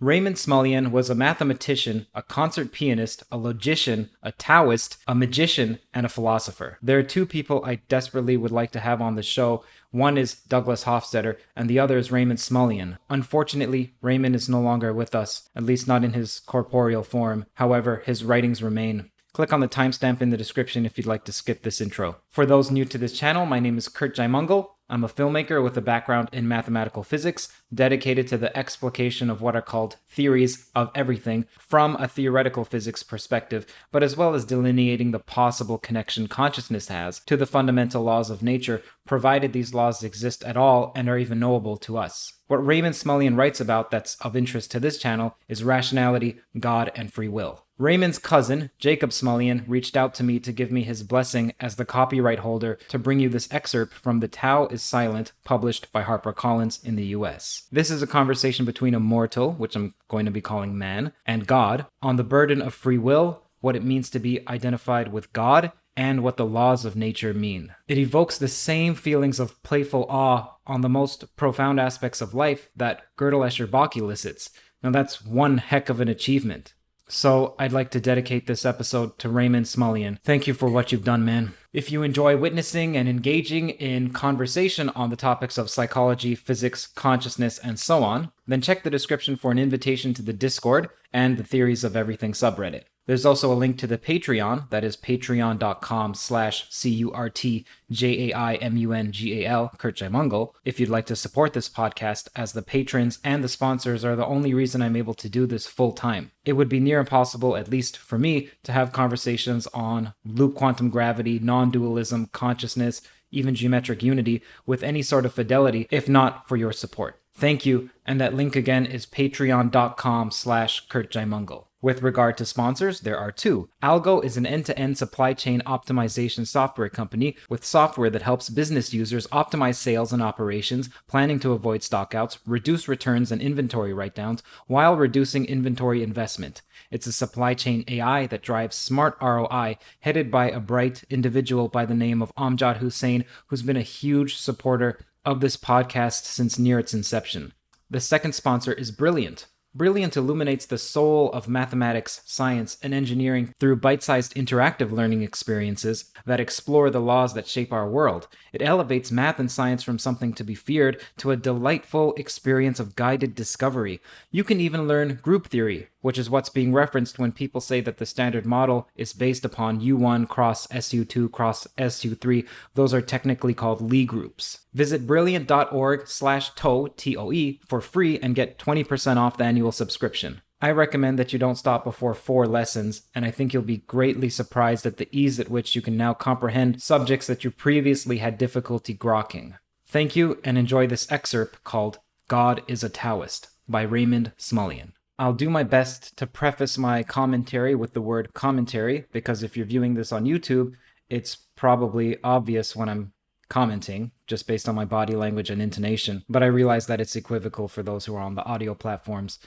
Raymond Smullyan was a mathematician, a concert pianist, a logician, a Taoist, a magician, and a philosopher. There are two people I desperately would like to have on the show. One is Douglas Hofstadter, and the other is Raymond Smullyan. Unfortunately, Raymond is no longer with us, at least not in his corporeal form. However, his writings remain. Click on the timestamp in the description if you'd like to skip this intro. For those new to this channel, my name is Curt Jaimungal. I'm a filmmaker with a background in mathematical physics, dedicated to the explication of what are called theories of everything from a theoretical physics perspective, but as well as delineating the possible connection consciousness has to the fundamental laws of nature, provided these laws exist at all and are even knowable to us. What Raymond Smullyan writes about that's of interest to this channel is rationality, God, and free will. Raymond's cousin, Jacob Smullyan, reached out to me to give me his blessing as the copyright holder to bring you this excerpt from The Tao is Silent, published by HarperCollins in the US. This is a conversation between a mortal, which I'm going to be calling man, and God, on the burden of free will, what it means to be identified with God, and what the laws of nature mean. It evokes the same feelings of playful awe on the most profound aspects of life that Gödel Escher Bach elicits. Now that's one heck of an achievement. So I'd like to dedicate this episode to Raymond Smullyan. Thank you for what you've done, man. If you enjoy witnessing and engaging in conversation on the topics of psychology, physics, consciousness, and so on, then check the description for an invitation to the Discord and the Theories of Everything subreddit. There's also a link to the Patreon, that is patreon.com/CurtJaimungal, Curt Jaimungal, if you'd like to support this podcast, as the patrons and the sponsors are the only reason I'm able to do this full time. It would be near impossible, at least for me, to have conversations on loop quantum gravity, non-dualism, consciousness, even geometric unity with any sort of fidelity, if not for your support. Thank you, and that link again is patreon.com/CurtJaimungal. With regard to sponsors, there are two. Algo is an end-to-end supply chain optimization software company with software that helps business users optimize sales and operations, planning to avoid stockouts, reduce returns and inventory write-downs, while reducing inventory investment. It's a supply chain AI that drives smart ROI, headed by a bright individual by the name of Amjad Hussain, who's been a huge supporter of this podcast since near its inception. The second sponsor is Brilliant. Brilliant illuminates the soul of mathematics, science, and engineering through bite-sized interactive learning experiences that explore the laws that shape our world. It elevates math and science from something to be feared to a delightful experience of guided discovery. You can even learn group theory, which is what's being referenced when people say that the standard model is based upon U1 cross SU2 cross SU3. Those are technically called Lie groups. Visit brilliant.org/TOE, T-O-E, for free and get 20% off the annual subscription. I recommend that you don't stop before 4 lessons, and I think you'll be greatly surprised at the ease at which you can now comprehend subjects that you previously had difficulty grokking. Thank you, and enjoy this excerpt called God A Taoist by Raymond Smullyan. I'll do my best to preface my commentary with the word commentary, because if you're viewing this on YouTube, it's probably obvious when I'm commenting, just based on my body language and intonation, but I realize that it's equivocal for those who are on the audio platforms.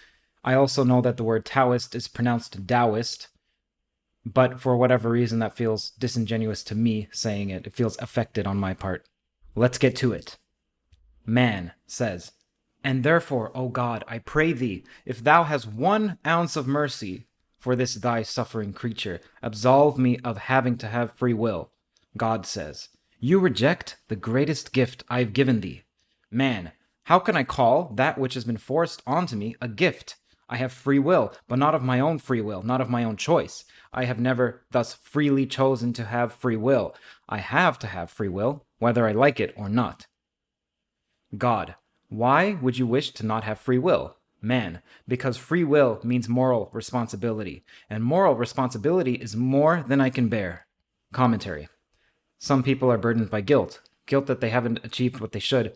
I also know that the word Taoist is pronounced Taoist, but for whatever reason that feels disingenuous to me saying it. It feels affected on my part. Let's get to it. Man says, "And therefore, O God, I pray thee, if thou hast 1 ounce of mercy for this thy suffering creature, absolve me of having to have free will." God says, "You reject the greatest gift I've given thee. Man, how can I call that which has been forced onto me a gift? I have free will, but not of my own free will, not of my own choice. I have never thus freely chosen to have free will. I have to have free will, whether I like it or not." God, why would you wish to not have free will? Man, because free will means moral responsibility, and moral responsibility is more than I can bear. Commentary. Some people are burdened by guilt. Guilt that they haven't achieved what they should.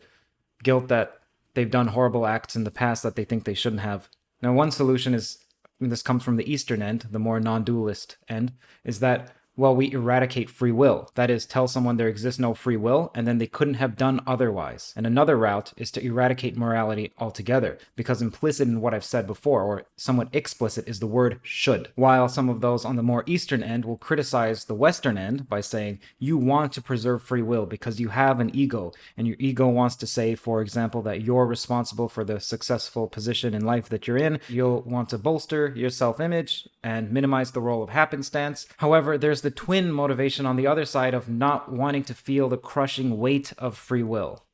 Guilt that they've done horrible acts in the past that they think they shouldn't have. Now, one solution is, and this comes from the Eastern end, the more non-dualist end, is that Well, we eradicate free will. That is, tell someone there exists no free will, and then they couldn't have done otherwise. And another route is to eradicate morality altogether, because implicit in what I've said before, or somewhat explicit, is the word should. While some of those on the more eastern end will criticize the western end by saying, you want to preserve free will because you have an ego, and your ego wants to say, for example, that you're responsible for the successful position in life that you're in. You'll want to bolster your self-image and minimize the role of happenstance. However, there's the twin motivation on the other side of not wanting to feel the crushing weight of free will.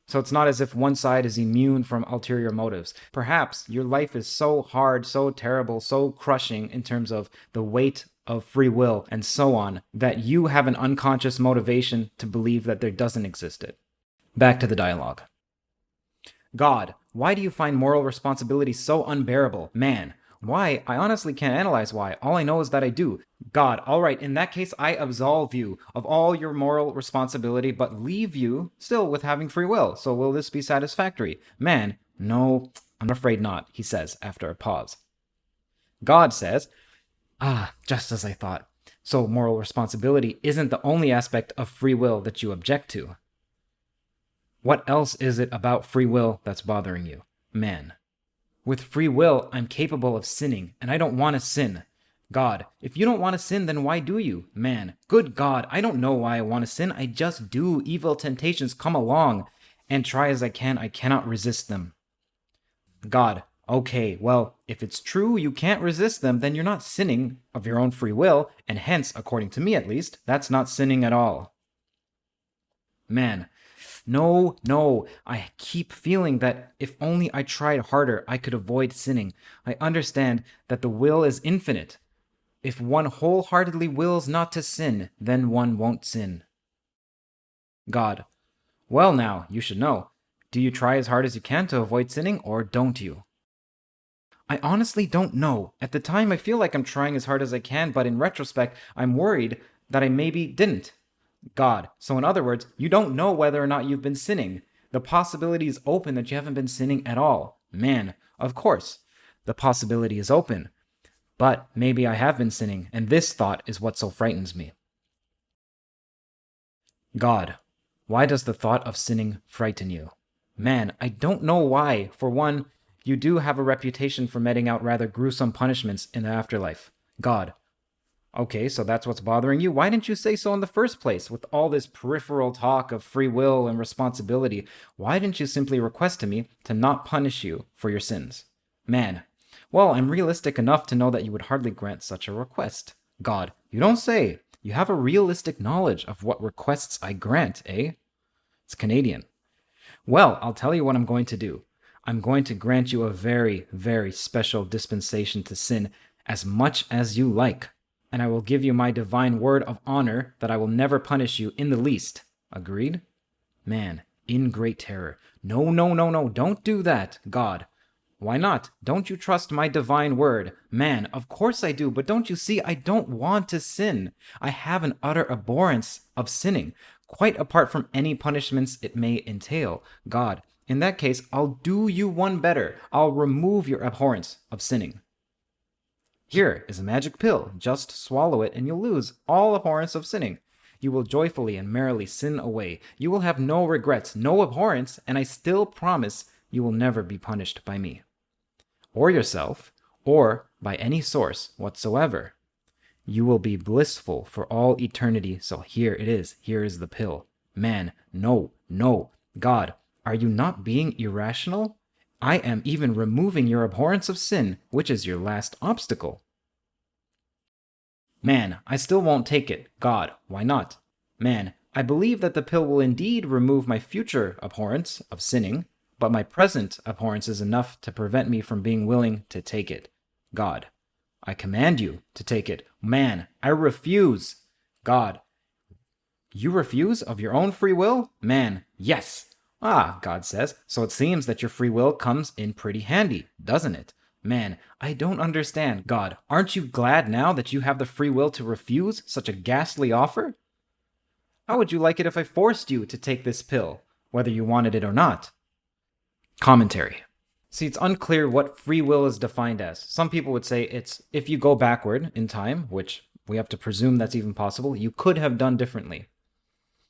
So it's not as if one side is immune from ulterior motives. Perhaps your life is so hard, so terrible, so crushing in terms of the weight of free will and so on, that you have an unconscious motivation to believe that there doesn't exist it. Back to the dialogue. God, why do you find moral responsibility so unbearable? Man, why? I honestly can't analyze why. All I know is that I do. God, all right, in that case, I absolve you of all your moral responsibility, but leave you still with having free will. So will this be satisfactory? Man, no, I'm afraid not, he says after a pause. God says, just as I thought. So moral responsibility isn't the only aspect of free will that you object to. What else is it about free will that's bothering you? Man. With free will, I'm capable of sinning, and I don't want to sin. God, if you don't want to sin, then why do you? Man, good God, I don't know why I want to sin. I just do. Evil temptations come along, and try as I cannot resist them. God, okay, well, if it's true you can't resist them, then you're not sinning of your own free will, and hence, according to me at least, that's not sinning at all. Man, no, I keep feeling that if only I tried harder, I could avoid sinning. I understand that the will is infinite. If one wholeheartedly wills not to sin, then one won't sin. God, well now, you should know. Do you try as hard as you can to avoid sinning, or don't you? I honestly don't know. At the time, I feel like I'm trying as hard as I can, but in retrospect, I'm worried that I maybe didn't. God, so in other words, you don't know whether or not you've been sinning. The possibility is open that you haven't been sinning at all. Man, of course, the possibility is open. But maybe I have been sinning, and this thought is what so frightens me. God, why does the thought of sinning frighten you? Man, I don't know why. For one, you do have a reputation for meting out rather gruesome punishments in the afterlife. God, okay, so that's what's bothering you? Why didn't you say so in the first place? With all this peripheral talk of free will and responsibility, why didn't you simply request to me to not punish you for your sins? Man, well, I'm realistic enough to know that you would hardly grant such a request. God, you don't say. You have a realistic knowledge of what requests I grant, eh? It's Canadian. Well, I'll tell you what I'm going to do. I'm going to grant you a very, very special dispensation to sin as much as you like. And I will give you my divine word of honor that I will never punish you in the least. Agreed? Man, in great terror. No, don't do that, God. Why not? Don't you trust my divine word? Man, of course I do, but don't you see, I don't want to sin. I have an utter abhorrence of sinning, quite apart from any punishments it may entail. God, in that case, I'll do you one better. I'll remove your abhorrence of sinning. Here is a magic pill. Just swallow it and you'll lose all abhorrence of sinning. You will joyfully and merrily sin away. You will have no regrets, no abhorrence, and I still promise you will never be punished by me, or yourself, or by any source whatsoever. You will be blissful for all eternity, so here it is. Here is the pill. Man, no. God, are you not being irrational? I am even removing your abhorrence of sin, which is your last obstacle. Man, I still won't take it. God, why not? Man, I believe that the pill will indeed remove my future abhorrence of sinning, but my present abhorrence is enough to prevent me from being willing to take it. God, I command you to take it. Man, I refuse. God, you refuse of your own free will? Man, yes. God says, so it seems that your free will comes in pretty handy, doesn't it? Man, I don't understand. God, aren't you glad now that you have the free will to refuse such a ghastly offer? How would you like it if I forced you to take this pill, whether you wanted it or not? Commentary. See, it's unclear what free will is defined as. Some people would say it's if you go backward in time, which we have to presume that's even possible, you could have done differently.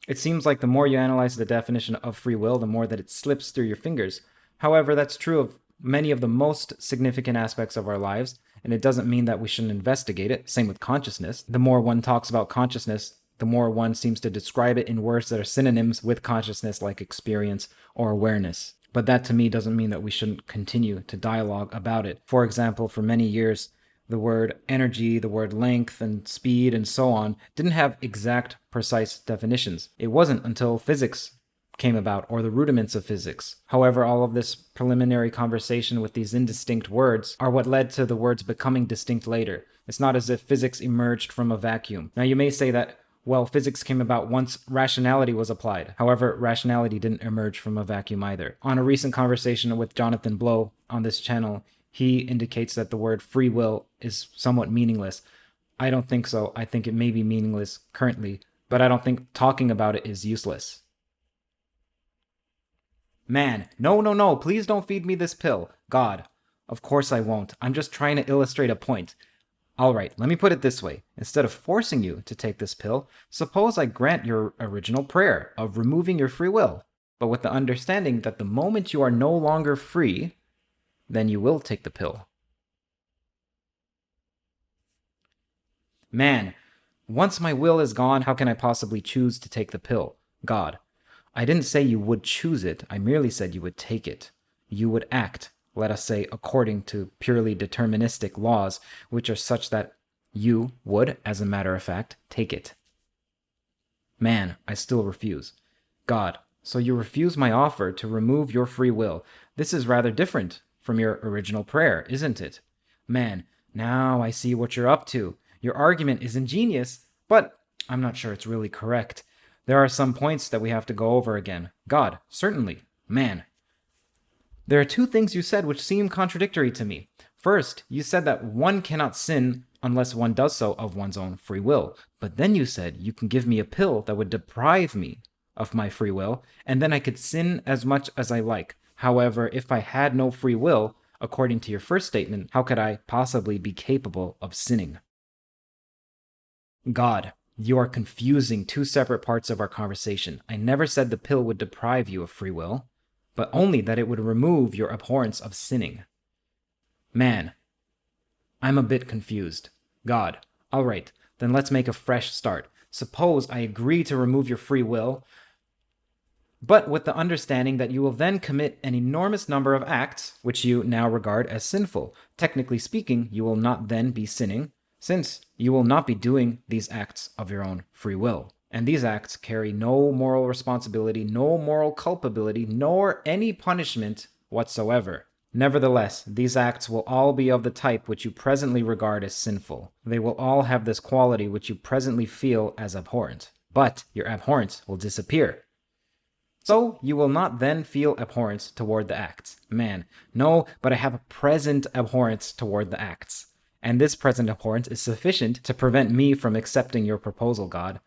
It seems like the more you analyze the definition of free will, the more that it slips through your fingers. However, that's true of many of the most significant aspects of our lives, and it doesn't mean that we shouldn't investigate it. Same with consciousness. The more one talks about consciousness, the more one seems to describe it in words that are synonyms with consciousness, like experience or awareness. But that to me doesn't mean that we shouldn't continue to dialogue about it. For example, for many years, the word energy, the word length and speed and so on didn't have exact, precise definitions. It wasn't until physics came about, or the rudiments of physics. However, all of this preliminary conversation with these indistinct words are what led to the words becoming distinct later. It's not as if physics emerged from a vacuum. Now, you may say that, well, physics came about once rationality was applied. However, rationality didn't emerge from a vacuum either. On a recent conversation with Jonathan Blow on this channel, he indicates that the word free will is somewhat meaningless. I don't think so. I think it may be meaningless currently, but I don't think talking about it is useless. Man, no, please don't feed me this pill. God, of course I won't. I'm just trying to illustrate a point. All right, let me put it this way. Instead of forcing you to take this pill, suppose I grant your original prayer of removing your free will, but with the understanding that the moment you are no longer free, then you will take the pill. Man, once my will is gone, how can I possibly choose to take the pill? God, I didn't say you would choose it. I merely said you would take it. You would act, let us say, according to purely deterministic laws, which are such that you would, as a matter of fact, take it. Man, I still refuse. God, so you refuse my offer to remove your free will. This is rather different from your original prayer, isn't it? Man, now I see what you're up to. Your argument is ingenious, but I'm not sure it's really correct. There are some points that we have to go over again. God, certainly. Man. There are two things you said which seem contradictory to me. First, you said that one cannot sin unless one does so of one's own free will. But then you said you can give me a pill that would deprive me of my free will, and then I could sin as much as I like. However, if I had no free will, according to your first statement, how could I possibly be capable of sinning? God, you are confusing two separate parts of our conversation. I never said the pill would deprive you of free will, but only that it would remove your abhorrence of sinning. Man, I'm a bit confused. God, all right, then let's make a fresh start. Suppose I agree to remove your free will, but with the understanding that you will then commit an enormous number of acts which you now regard as sinful. Technically speaking, you will not then be sinning, since you will not be doing these acts of your own free will. And these acts carry no moral responsibility, no moral culpability, nor any punishment whatsoever. Nevertheless, these acts will all be of the type which you presently regard as sinful. They will all have this quality which you presently feel as abhorrent. But your abhorrence will disappear. So you will not then feel abhorrence toward the acts. Man, no, but I have a present abhorrence toward the acts. And this present abhorrence is sufficient to prevent me from accepting your proposal, God.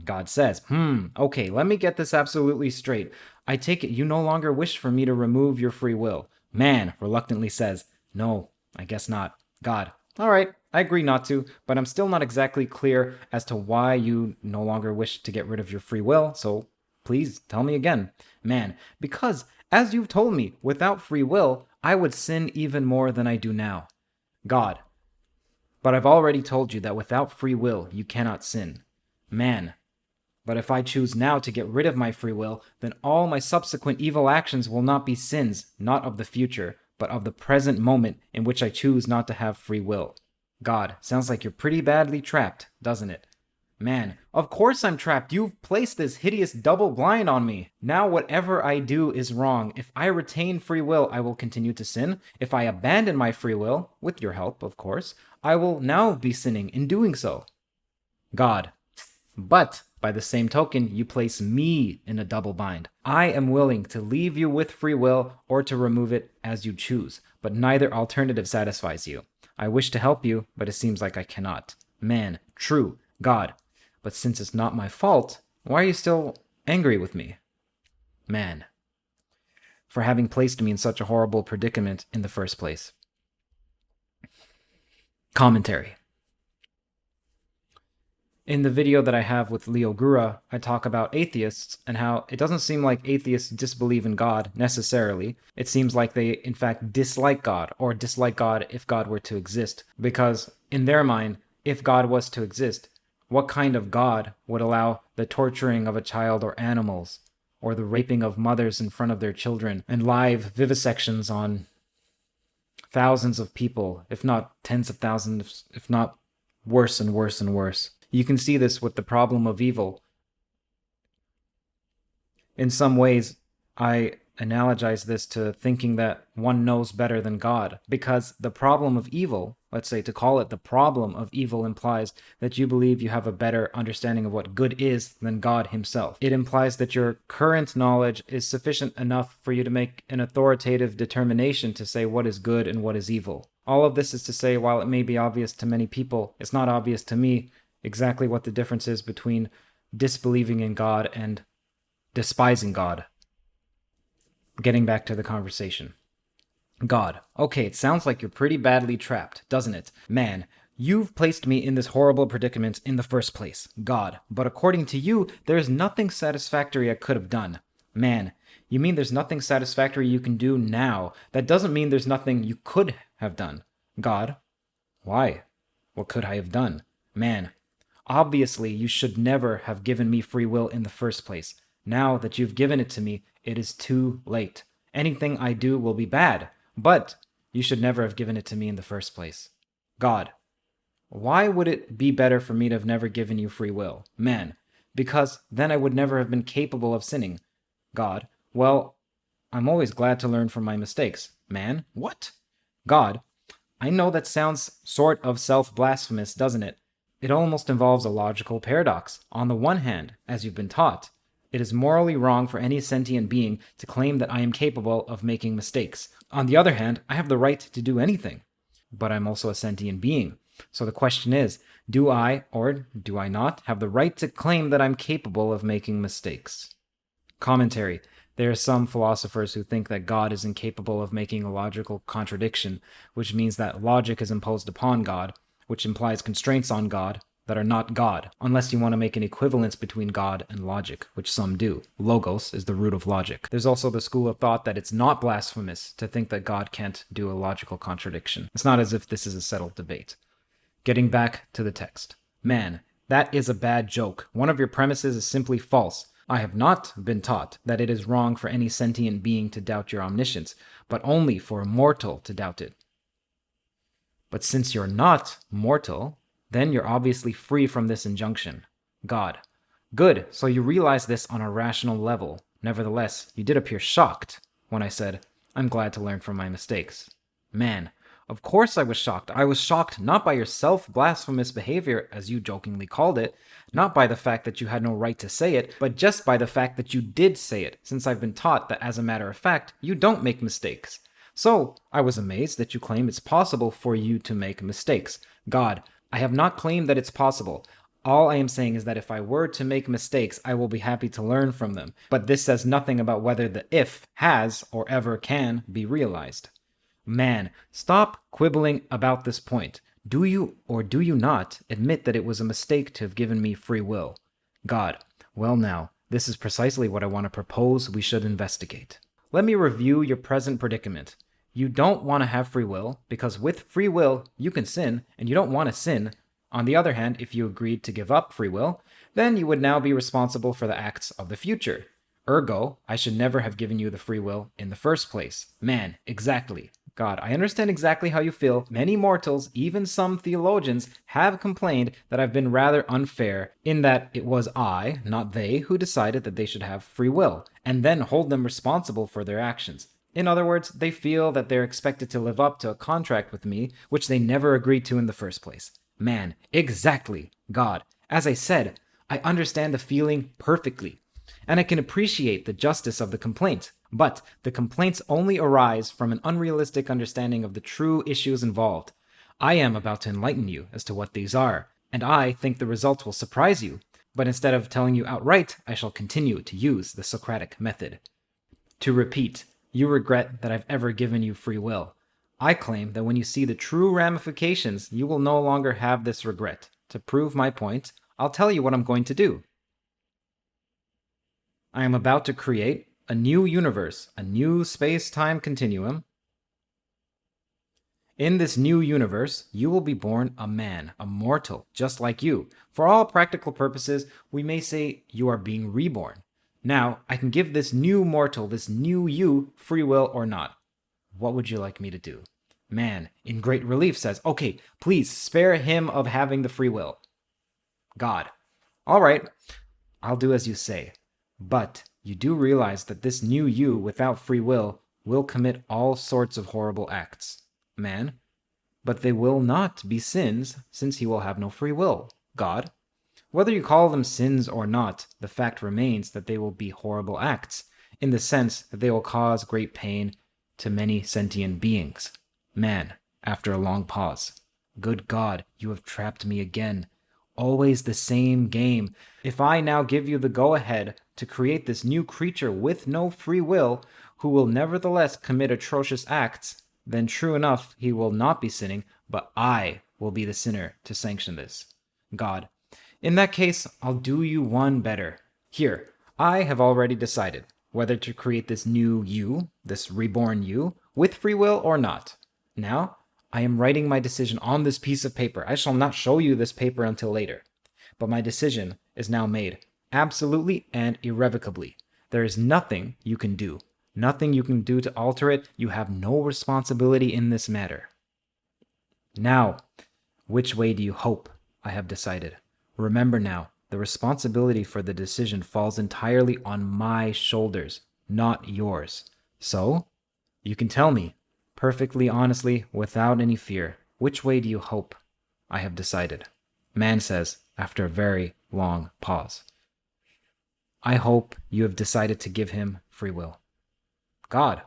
God says, okay, let me get this absolutely straight. I take it you no longer wish for me to remove your free will. Man reluctantly says, no, I guess not. God, all right, I agree not to, but I'm still not exactly clear as to why you no longer wish to get rid of your free will, so please tell me again. Man, because, as you've told me, without free will, I would sin even more than I do now. God, but I've already told you that without free will, you cannot sin. Man, but if I choose now to get rid of my free will, then all my subsequent evil actions will not be sins, not of the future, but of the present moment in which I choose not to have free will. God, sounds like you're pretty badly trapped, doesn't it? Man, of course I'm trapped. You've placed this hideous double blind on me. Now whatever I do is wrong. If I retain free will, I will continue to sin. If I abandon my free will, with your help, of course, I will now be sinning in doing so. God, but by the same token, you place me in a double bind. I am willing to leave you with free will or to remove it as you choose, but neither alternative satisfies you. I wish to help you, but it seems like I cannot. Man, true, God, but since it's not my fault, why are you still angry with me? Man, for having placed me in such a horrible predicament in the first place. Commentary. In the video that I have with Leo Gura, I talk about atheists and how it doesn't seem like atheists disbelieve in God necessarily. It seems like they, in fact, dislike God, or dislike God if God were to exist. Because, in their mind, if God was to exist, what kind of God would allow the torturing of a child or animals, or the raping of mothers in front of their children, and live vivisections on thousands of people, if not tens of thousands, if not worse and worse and worse? You can see this with the problem of evil. In some ways, I analogize this to thinking that one knows better than God, because the problem of evil, let's say to call it the problem of evil, implies that you believe you have a better understanding of what good is than God himself. It implies that your current knowledge is sufficient enough for you to make an authoritative determination to say what is good and what is evil. All of this is to say, while it may be obvious to many people, it's not obvious to me exactly what the difference is between disbelieving in God and despising God. Getting back to the conversation. God. Okay, it sounds like you're pretty badly trapped, doesn't it? Man, you've placed me in this horrible predicament in the first place. God. But according to you, there's nothing satisfactory I could have done. Man, you mean there's nothing satisfactory you can do now? That doesn't mean there's nothing you could have done. God. Why? What could I have done? Man, obviously you should never have given me free will in the first place. Now that you've given it to me, it is too late. Anything I do will be bad, but you should never have given it to me in the first place. God. Why would it be better for me to have never given you free will? Man. Because then I would never have been capable of sinning. God. Well, I'm always glad to learn from my mistakes. Man. What? God. I know that sounds sort of self-blasphemous, doesn't it? It almost involves a logical paradox. On the one hand, as you've been taught, it is morally wrong for any sentient being to claim that I am capable of making mistakes. On the other hand, I have the right to do anything. But I'm also a sentient being. So the question is, do I, or do I not, have the right to claim that I'm capable of making mistakes? Commentary. There are some philosophers who think that God is incapable of making a logical contradiction, which means that logic is imposed upon God, which implies constraints on God that are not God, unless you want to make an equivalence between God and logic, which some do. Logos is the root of logic. There's also the school of thought that it's not blasphemous to think that God can't do a logical contradiction. It's not as if this is a settled debate. Getting back to the text. Man, that is a bad joke. One of your premises is simply false. I have not been taught that it is wrong for any sentient being to doubt your omniscience, but only for a mortal to doubt it. But since you're not mortal, then you're obviously free from this injunction. God. Good, so you realize this on a rational level. Nevertheless, you did appear shocked when I said, I'm glad to learn from my mistakes. Man, of course I was shocked. I was shocked not by your self-blasphemous behavior, as you jokingly called it, not by the fact that you had no right to say it, but just by the fact that you did say it, since I've been taught that as a matter of fact, you don't make mistakes. So, I was amazed that you claim it's possible for you to make mistakes. God, I have not claimed that it's possible. All I am saying is that if I were to make mistakes, I will be happy to learn from them. But this says nothing about whether the if has or ever can be realized. Man, stop quibbling about this point. Do you or do you not admit that it was a mistake to have given me free will? God, well now, this is precisely what I want to propose we should investigate. Let me review your present predicament. You don't want to have free will, because with free will, you can sin, and you don't want to sin. On the other hand, if you agreed to give up free will, then you would now be responsible for the acts of the future. Ergo, I should never have given you the free will in the first place. Man, exactly. God, I understand exactly how you feel. Many mortals, even some theologians, have complained that I've been rather unfair in that it was I, not they, who decided that they should have free will, and then hold them responsible for their actions. In other words, they feel that they're expected to live up to a contract with me, which they never agreed to in the first place. Man, exactly. God, as I said, I understand the feeling perfectly, and I can appreciate the justice of the complaint. But the complaints only arise from an unrealistic understanding of the true issues involved. I am about to enlighten you as to what these are, and I think the results will surprise you. But instead of telling you outright, I shall continue to use the Socratic method. To repeat, you regret that I've ever given you free will. I claim that when you see the true ramifications, you will no longer have this regret. To prove my point, I'll tell you what I'm going to do. I am about to create a new universe, a new space-time continuum. In this new universe, you will be born a man, a mortal, just like you. For all practical purposes, we may say you are being reborn. Now, I can give this new mortal, this new you, free will or not. What would you like me to do? Man, in great relief, says, okay, please spare him of having the free will. God, all right, I'll do as you say. But you do realize that this new you without free will commit all sorts of horrible acts. Man, but they will not be sins, since he will have no free will. God, whether you call them sins or not, the fact remains that they will be horrible acts, in the sense that they will cause great pain to many sentient beings. Man, after a long pause, good God, you have trapped me again. Always the same game. If I now give you the go-ahead to create this new creature with no free will, who will nevertheless commit atrocious acts, then true enough, he will not be sinning, but I will be the sinner to sanction this. God, in that case, I'll do you one better. Here, I have already decided whether to create this new you, this reborn you, with free will or not. Now, I am writing my decision on this piece of paper. I shall not show you this paper until later. But my decision is now made, absolutely and irrevocably. There is nothing you can do. Nothing you can do to alter it. You have no responsibility in this matter. Now, which way do you hope? I have decided. Remember now, the responsibility for the decision falls entirely on my shoulders, not yours. So, you can tell me, perfectly honestly, without any fear, which way do you hope? I have decided. Man says, after a very long pause. I hope you have decided to give him free will. God,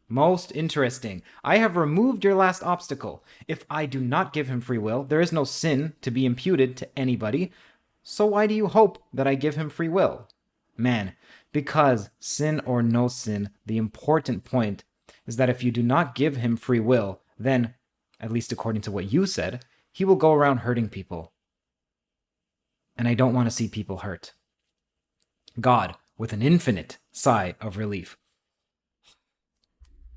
most interesting. I have removed your last obstacle. If I do not give him free will, there is no sin to be imputed to anybody. So why do you hope that I give him free will? Man, because sin or no sin, the important point is that if you do not give him free will, then, at least according to what you said, he will go around hurting people. And I don't want to see people hurt. God, with an infinite sigh of relief.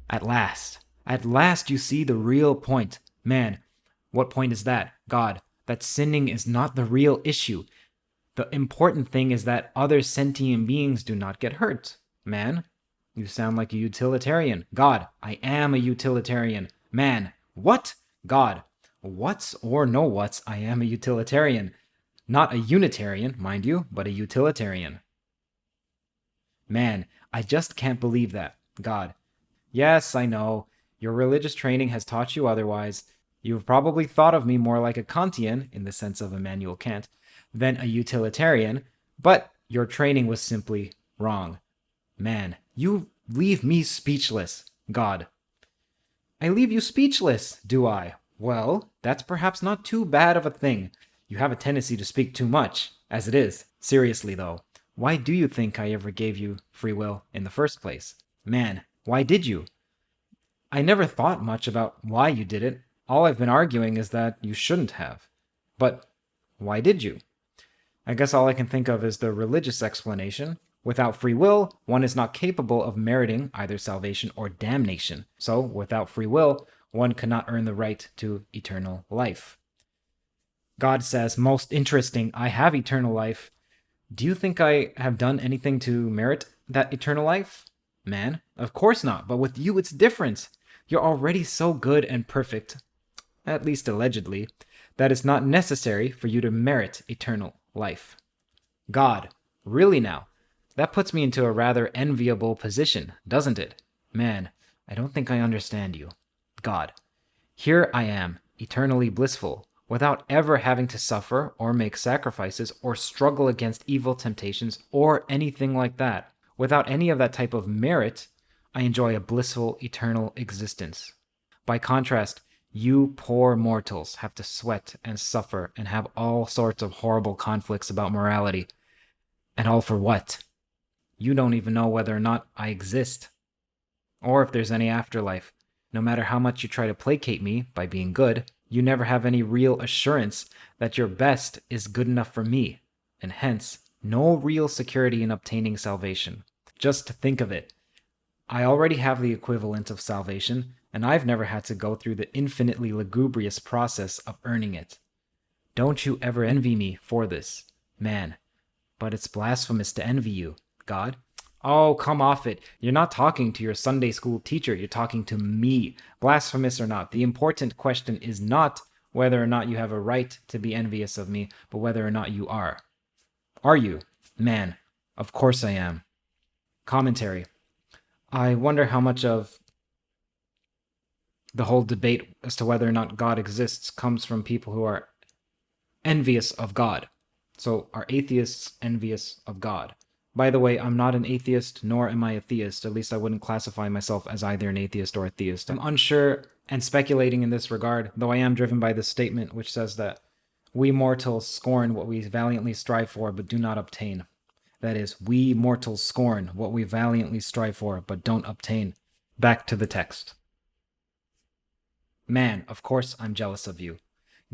At last you see the real point. Man, what point is that? God, that sinning is not the real issue. The important thing is that other sentient beings do not get hurt. Man, you sound like a utilitarian. God, I am a utilitarian. Man, what? God, what's or no what's, I am a utilitarian. Not a Unitarian, mind you, but a utilitarian. Man, I just can't believe that. God, yes, I know. Your religious training has taught you otherwise. You've probably thought of me more like a Kantian, in the sense of Immanuel Kant, than a utilitarian, but your training was simply wrong. Man, you leave me speechless. God, I leave you speechless, do I? Well, that's perhaps not too bad of a thing. You have a tendency to speak too much, as it is. Seriously, though, why do you think I ever gave you free will in the first place? Man, why did you? I never thought much about why you did it. All I've been arguing is that you shouldn't have. But why did you? I guess all I can think of is the religious explanation. Without free will, one is not capable of meriting either salvation or damnation. So, without free will, one cannot earn the right to eternal life. God says, most interesting, I have eternal life. Do you think I have done anything to merit that eternal life? Man, of course not, but with you it's different. You're already so good and perfect, at least allegedly, that it's not necessary for you to merit eternal life. God, really now? That puts me into a rather enviable position, doesn't it? Man, I don't think I understand you. God, here I am, eternally blissful, without ever having to suffer or make sacrifices or struggle against evil temptations or anything like that. Without any of that type of merit, I enjoy a blissful, eternal existence. By contrast, you poor mortals have to sweat and suffer and have all sorts of horrible conflicts about morality. And all for what? You don't even know whether or not I exist, or if there's any afterlife. No matter how much you try to placate me by being good, You never have any real assurance that your best is good enough for me, and hence, no real security in obtaining salvation. Just think of it. I already have the equivalent of salvation, and I've never had to go through the infinitely lugubrious process of earning it. Don't you ever envy me for this, man. But it's blasphemous to envy you, God. Oh, come off it. You're not talking to your Sunday school teacher. You're talking to me. Blasphemous or not, the important question is not whether or not you have a right to be envious of me, but whether or not you are. Are you? Man, of course I am. Commentary. I wonder how much of the whole debate as to whether or not God exists comes from people who are envious of God. So, are atheists envious of God? By the way, I'm not an atheist, nor am I a theist. At least I wouldn't classify myself as either an atheist or a theist. I'm unsure and speculating in this regard, though I am driven by this statement which says that we mortals scorn what we valiantly strive for but do not obtain. That is, we mortals scorn what we valiantly strive for but don't obtain. Back to the text. Man, of course I'm jealous of you.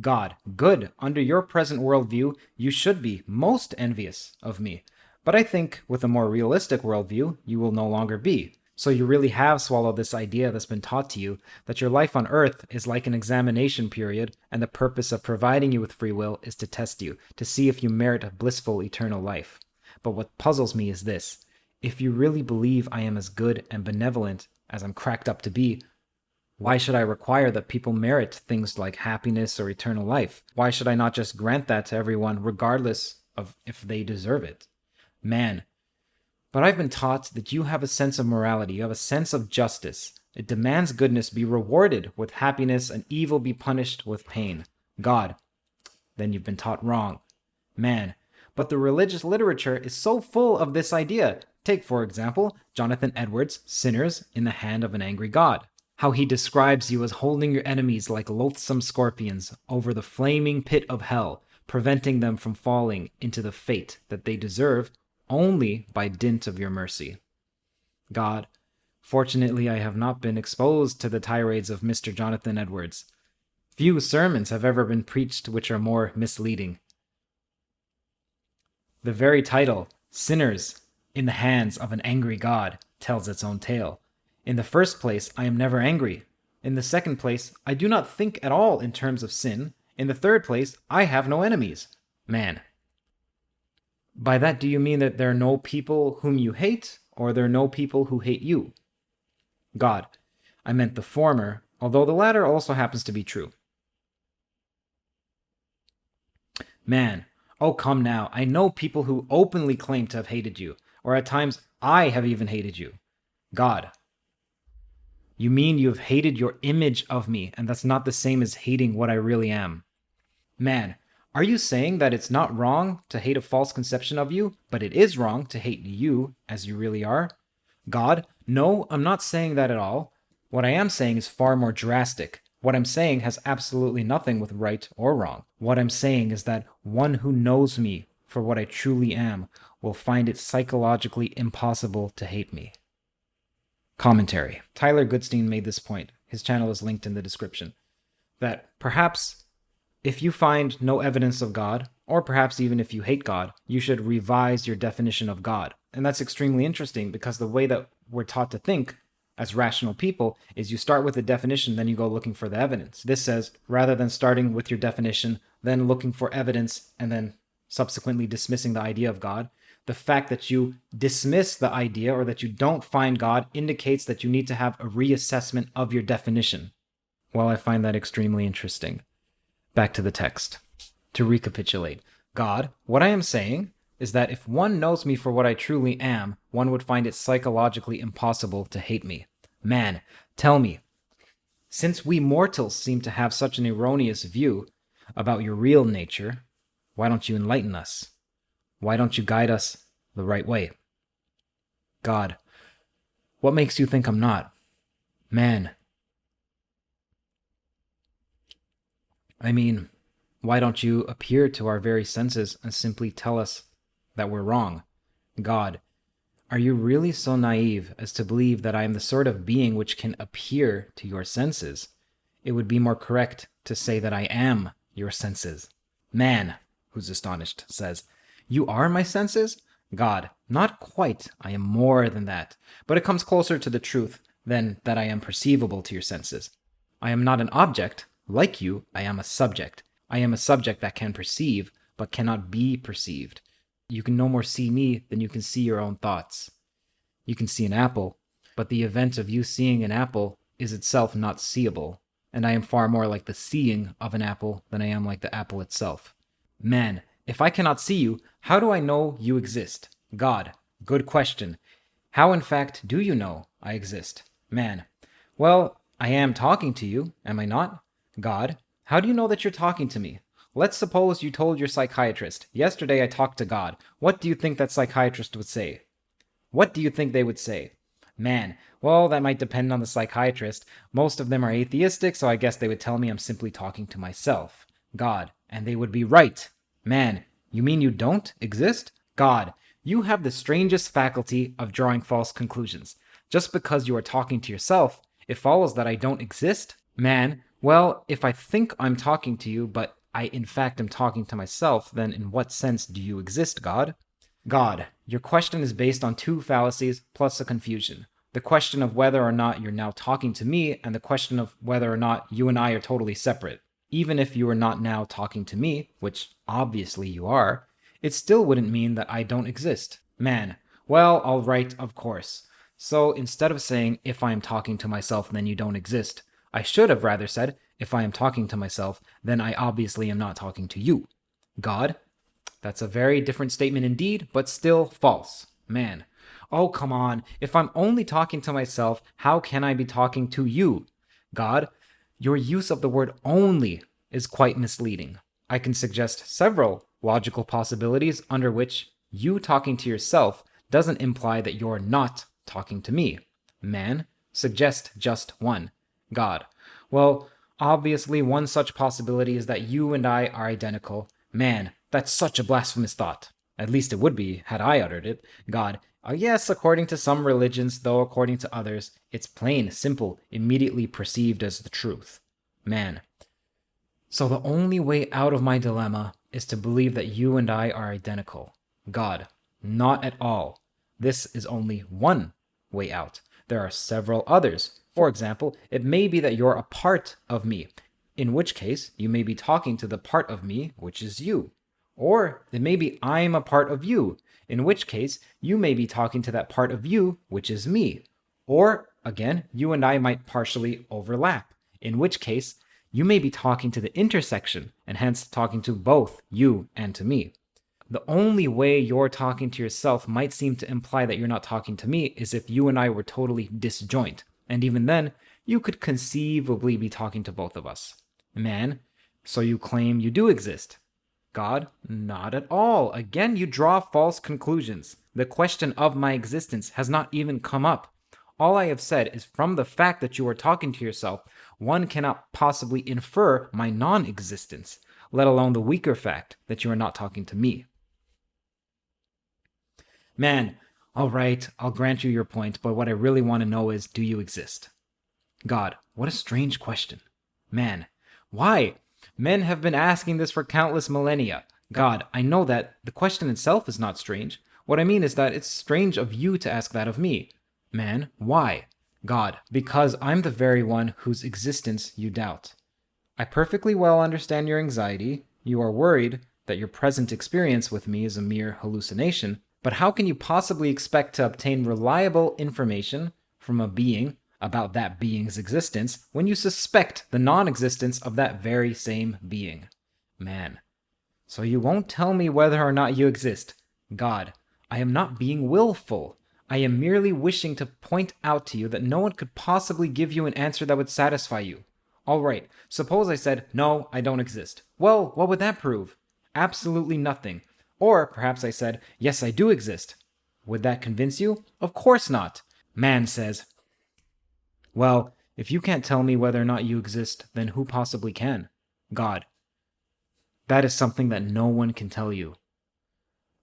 God, good, under your present worldview, you should be most envious of me. But I think with a more realistic worldview, you will no longer be. So you really have swallowed this idea that's been taught to you, that your life on earth is like an examination period, and the purpose of providing you with free will is to test you, to see if you merit a blissful eternal life. But what puzzles me is this. If you really believe I am as good and benevolent as I'm cracked up to be, why should I require that people merit things like happiness or eternal life? Why should I not just grant that to everyone regardless of if they deserve it? Man, but I've been taught that you have a sense of morality, you have a sense of justice. It demands goodness be rewarded with happiness and evil be punished with pain. God, then you've been taught wrong. Man, but the religious literature is so full of this idea. Take, for example, Jonathan Edwards' Sinners in the Hand of an Angry God. How he describes you as holding your enemies like loathsome scorpions over the flaming pit of hell, preventing them from falling into the fate that they deserve only by dint of your mercy. God, fortunately I have not been exposed to the tirades of Mr. Jonathan Edwards. Few sermons have ever been preached which are more misleading. The very title, Sinners in the Hands of an Angry God, tells its own tale. In the first place, I am never angry. In the second place, I do not think at all in terms of sin. In the third place, I have no enemies. Man. By that, do you mean that there are no people whom you hate, or there are no people who hate you? God, I meant the former, although the latter also happens to be true. Man, oh come now, I know people who openly claim to have hated you, or at times I have even hated you. God, you mean you have hated your image of me, and that's not the same as hating what I really am. Man, are you saying that it's not wrong to hate a false conception of you, but it is wrong to hate you as you really are? God, no, I'm not saying that at all. What I am saying is far more drastic. What I'm saying has absolutely nothing with right or wrong. What I'm saying is that one who knows me for what I truly am will find it psychologically impossible to hate me. Commentary. Tyler Goodstein made this point. His channel is linked in the description. That perhaps if you find no evidence of God, or perhaps even if you hate God, you should revise your definition of God. And that's extremely interesting because the way that we're taught to think as rational people is you start with a definition, then you go looking for the evidence. This says, rather than starting with your definition, then looking for evidence, and then subsequently dismissing the idea of God, the fact that you dismiss the idea or that you don't find God indicates that you need to have a reassessment of your definition. Well, I find that extremely interesting. Back to the text. To recapitulate, God, what I am saying is that if one knows me for what I truly am, one would find it psychologically impossible to hate me. Man, tell me, since we mortals seem to have such an erroneous view about your real nature, why don't you enlighten us? Why don't you guide us the right way? God, what makes you think I'm not? Man, I mean, why don't you appear to our very senses and simply tell us that we're wrong? God, are you really so naive as to believe that I am the sort of being which can appear to your senses? It would be more correct to say that I am your senses. Man, who's astonished, says, You are my senses? God, not quite. I am more than that. But it comes closer to the truth than that I am perceivable to your senses. I am not an object. Like you, I am a subject. I am a subject that can perceive, but cannot be perceived. You can no more see me than you can see your own thoughts. You can see an apple, but the event of you seeing an apple is itself not seeable, and I am far more like the seeing of an apple than I am like the apple itself. Man, if I cannot see you, how do I know you exist? God, good question. How in fact do you know I exist? Man, well, I am talking to you, am I not? God, how do you know that you're talking to me? Let's suppose you told your psychiatrist, yesterday I talked to God. What do you think that psychiatrist would say? What do you think they would say? Man, well, that might depend on the psychiatrist. Most of them are atheistic, so I guess they would tell me I'm simply talking to myself. God, and they would be right. Man, you mean you don't exist? God, you have the strangest faculty of drawing false conclusions. Just because you are talking to yourself, it follows that I don't exist? Man, well, if I think I'm talking to you, but I in fact am talking to myself, then in what sense do you exist, God? God, your question is based on two fallacies plus a confusion. The question of whether or not you're now talking to me, and the question of whether or not you and I are totally separate. Even if you are not now talking to me, which obviously you are, it still wouldn't mean that I don't exist. Man, well, all right, of course. So instead of saying, if I am talking to myself, then you don't exist, I should have rather said, if I am talking to myself, then I obviously am not talking to you. God, that's a very different statement indeed, but still false. Man, oh come on, if I'm only talking to myself, how can I be talking to you? God, your use of the word only is quite misleading. I can suggest several logical possibilities under which you talking to yourself doesn't imply that you're not talking to me. Man, suggest just one. God, well, obviously one such possibility is that you and I are identical. Man, that's such a blasphemous thought. At least it would be, had I uttered it. God, yes, according to some religions, though according to others, it's plain, simple, immediately perceived as the truth. Man. So the only way out of my dilemma is to believe that you and I are identical. God, not at all. This is only one way out. There are several others. For example, it may be that you're a part of me, in which case you may be talking to the part of me, which is you. Or it may be I'm a part of you, in which case you may be talking to that part of you, which is me. Or, again, you and I might partially overlap, in which case you may be talking to the intersection, and hence talking to both you and to me. The only way you're talking to yourself might seem to imply that you're not talking to me is if you and I were totally disjoint, and even then, you could conceivably be talking to both of us. Man, so you claim you do exist. God, not at all. Again, you draw false conclusions. The question of my existence has not even come up. All I have said is from the fact that you are talking to yourself, one cannot possibly infer my non-existence, let alone the weaker fact that you are not talking to me. Man, all right, I'll grant you your point, but what I really want to know is, do you exist? God, what a strange question. Man, why? Men have been asking this for countless millennia. God, I know that the question itself is not strange. What I mean is that it's strange of you to ask that of me. Man, why? God, because I'm the very one whose existence you doubt. I perfectly well understand your anxiety. You are worried that your present experience with me is a mere hallucination, but how can you possibly expect to obtain reliable information from a being about that being's existence when you suspect the non-existence of that very same being? Man. So you won't tell me whether or not you exist. God, I am not being willful. I am merely wishing to point out to you that no one could possibly give you an answer that would satisfy you. All right, suppose I said, no, I don't exist. Well, what would that prove? Absolutely nothing. Or perhaps I said, yes, I do exist. Would that convince you? Of course not. Man says, well, if you can't tell me whether or not you exist, then who possibly can? God, that is something that no one can tell you.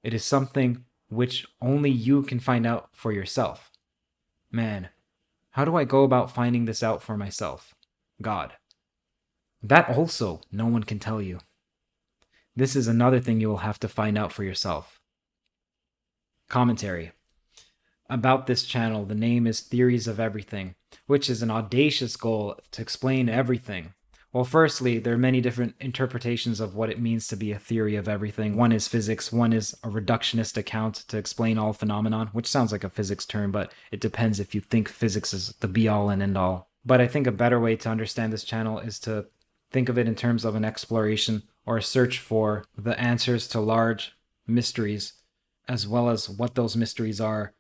It is something which only you can find out for yourself. Man, how do I go about finding this out for myself? God, That also no one can tell you. This is another thing you will have to find out for yourself. Commentary. About this channel, the name is Theories of Everything, which is an audacious goal to explain everything. Well, firstly, there are many different interpretations of what it means to be a theory of everything. One is physics, one is a reductionist account to explain all phenomenon, which sounds like a physics term, but it depends if you think physics is the be-all and end-all. But I think a better way to understand this channel is to think of it in terms of an exploration or a search for the answers to large mysteries, as well as what those mysteries are.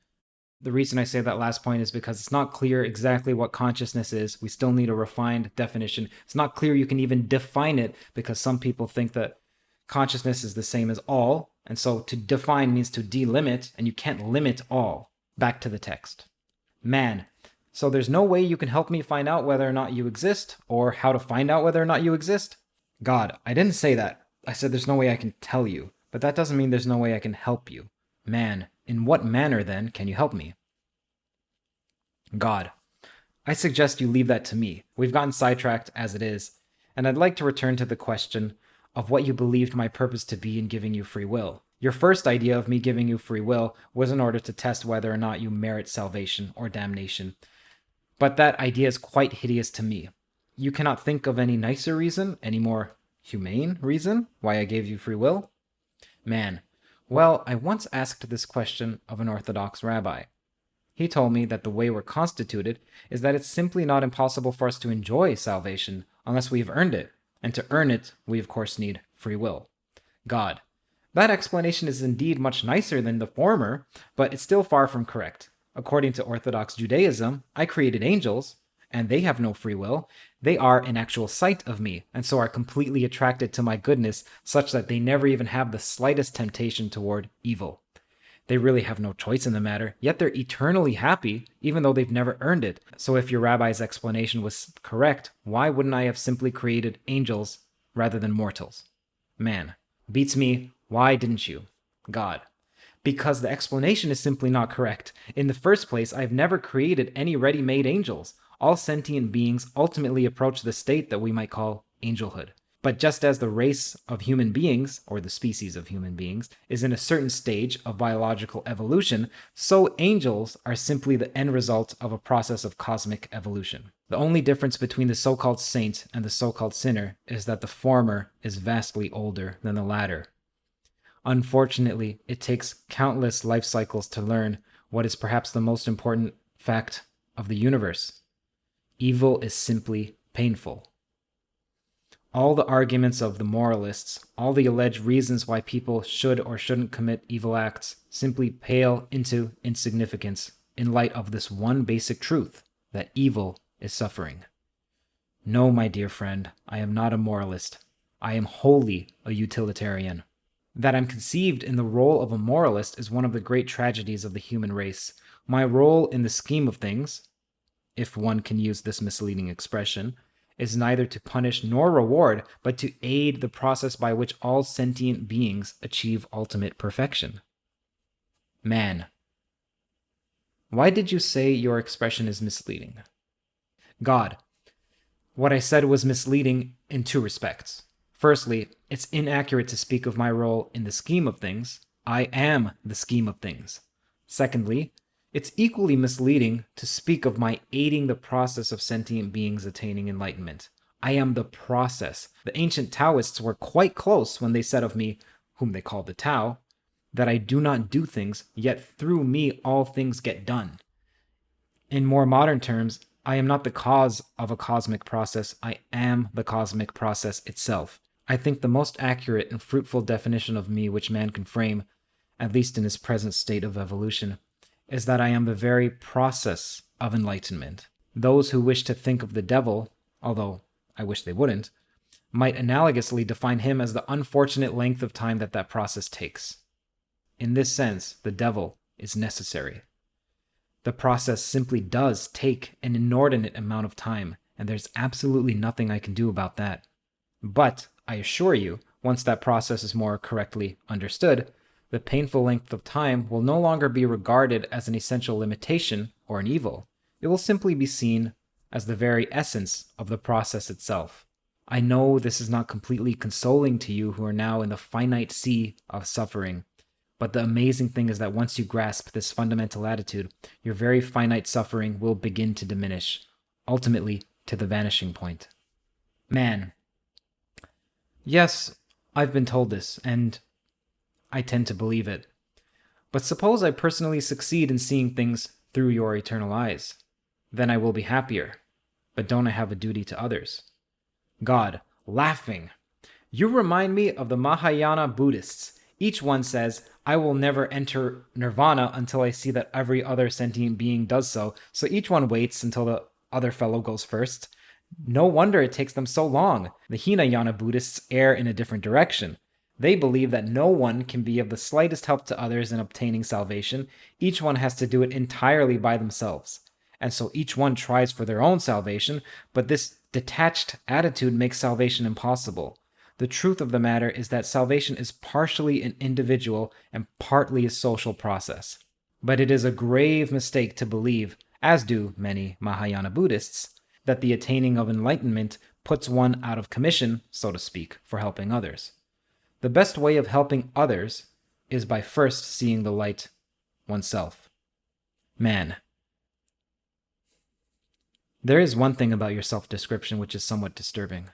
The reason I say that last point is because it's not clear exactly what consciousness is. We still need a refined definition. It's not clear you can even define it because some people think that consciousness is the same as all. And so to define means to delimit, and you can't limit all. Back to the text. Man. So there's no way you can help me find out whether or not you exist, or how to find out whether or not you exist? God, I didn't say that. I said there's no way I can tell you, but that doesn't mean there's no way I can help you. Man, in what manner, then, can you help me? God, I suggest you leave that to me. We've gotten sidetracked as it is, and I'd like to return to the question of what you believed my purpose to be in giving you free will. Your first idea of me giving you free will was in order to test whether or not you merit salvation or damnation. But that idea is quite hideous to me. You cannot think of any nicer reason, any more humane reason why I gave you free will? Man, well, I once asked this question of an Orthodox rabbi. He told me that the way we're constituted is that it's simply not impossible for us to enjoy salvation unless we've earned it, and to earn it, we of course need free will. God. That explanation is indeed much nicer than the former, but it's still far from correct. According to Orthodox Judaism, I created angels, and they have no free will. They are an actual sight of me, and so are completely attracted to my goodness, such that they never even have the slightest temptation toward evil. They really have no choice in the matter, yet they're eternally happy, even though they've never earned it. So if your rabbi's explanation was correct, why wouldn't I have simply created angels rather than mortals? Man. Beats me, why didn't you? God. Because the explanation is simply not correct. In the first place, I've never created any ready-made angels. All sentient beings ultimately approach the state that we might call angelhood. But just as the race of human beings, or the species of human beings, is in a certain stage of biological evolution, so angels are simply the end result of a process of cosmic evolution. The only difference between the so-called saint and the so-called sinner is that the former is vastly older than the latter. Unfortunately, it takes countless life cycles to learn what is perhaps the most important fact of the universe. Evil is simply painful. All the arguments of the moralists, all the alleged reasons why people should or shouldn't commit evil acts, simply pale into insignificance in light of this one basic truth, that evil is suffering. No, my dear friend, I am not a moralist. I am wholly a utilitarian. That I'm conceived in the role of a moralist is one of the great tragedies of the human race. My role in the scheme of things, if one can use this misleading expression, is neither to punish nor reward, but to aid the process by which all sentient beings achieve ultimate perfection. Man. Why did you say your expression is misleading? God. What I said was misleading in two respects. Firstly, it's inaccurate to speak of my role in the scheme of things. I am the scheme of things. Secondly, it's equally misleading to speak of my aiding the process of sentient beings attaining enlightenment. I am the process. The ancient Taoists were quite close when they said of me, whom they called the Tao, that I do not do things, yet through me all things get done. In more modern terms, I am not the cause of a cosmic process. I am the cosmic process itself. I think the most accurate and fruitful definition of me which man can frame, at least in his present state of evolution, is that I am the very process of enlightenment. Those who wish to think of the devil, although I wish they wouldn't, might analogously define him as the unfortunate length of time that process takes. In this sense, the devil is necessary. The process simply does take an inordinate amount of time, and there's absolutely nothing I can do about that. But I assure you, once that process is more correctly understood, the painful length of time will no longer be regarded as an essential limitation or an evil. It will simply be seen as the very essence of the process itself. I know this is not completely consoling to you who are now in the finite sea of suffering, but the amazing thing is that once you grasp this fundamental attitude, your very finite suffering will begin to diminish, ultimately to the vanishing point. Man, yes, I've been told this, and I tend to believe it. But suppose I personally succeed in seeing things through your eternal eyes. Then I will be happier. But don't I have a duty to others? God, laughing. You remind me of the Mahayana Buddhists. Each one says, I will never enter nirvana until I see that every other sentient being does so. So each one waits until the other fellow goes first. No wonder it takes them so long. The Hinayana Buddhists err in a different direction. They believe that no one can be of the slightest help to others in obtaining salvation. Each one has to do it entirely by themselves. And so each one tries for their own salvation, but this detached attitude makes salvation impossible. The truth of the matter is that salvation is partially an individual and partly a social process. But it is a grave mistake to believe, as do many Mahayana Buddhists, that the attaining of enlightenment puts one out of commission, so to speak, for helping others. The best way of helping others is by first seeing the light oneself. Man. There is one thing about your self-description which is somewhat disturbing.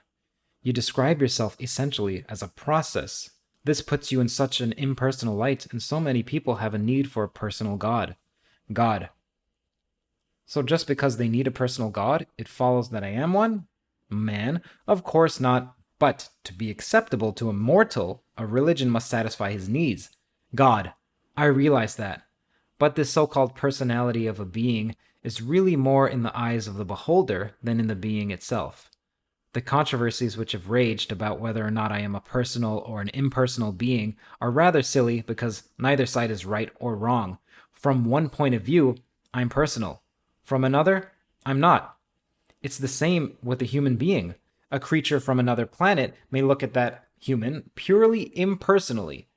You describe yourself essentially as a process. This puts you in such an impersonal light, and so many people have a need for a personal God. God. So just because they need a personal God, it follows that I am one? Man, of course not. But to be acceptable to a mortal, a religion must satisfy his needs. God, I realize that. But this so-called personality of a being is really more in the eyes of the beholder than in the being itself. The controversies which have raged about whether or not I am a personal or an impersonal being are rather silly because neither side is right or wrong. From one point of view, I'm personal. From another, I'm not. It's the same with a human being. A creature from another planet may look at that human purely impersonally,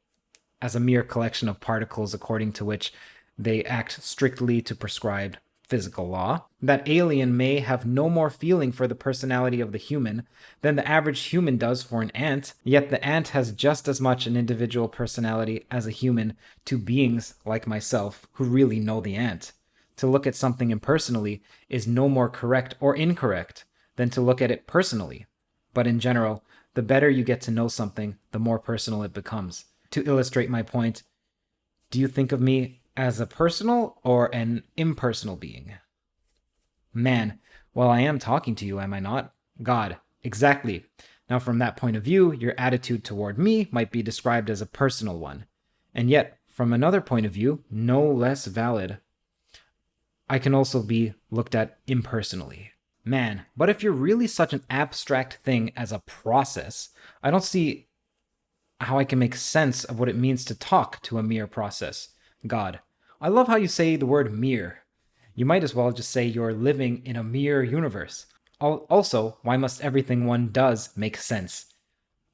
as a mere collection of particles according to which they act strictly to prescribed physical law. That alien may have no more feeling for the personality of the human than the average human does for an ant, yet the ant has just as much an individual personality as a human to beings like myself who really know the ant. To look at something impersonally is no more correct or incorrect than to look at it personally. But in general, the better you get to know something, the more personal it becomes. To illustrate my point, do you think of me as a personal or an impersonal being? Man, well, I am talking to you, am I not? God, exactly. Now, from that point of view, your attitude toward me might be described as a personal one. And yet, from another point of view, no less valid, I can also be looked at impersonally. Man, but if you're really such an abstract thing as a process, I don't see how I can make sense of what it means to talk to a mere process. God, I love how you say the word mere. You might as well just say you're living in a mere universe. Also, why must everything one does make sense?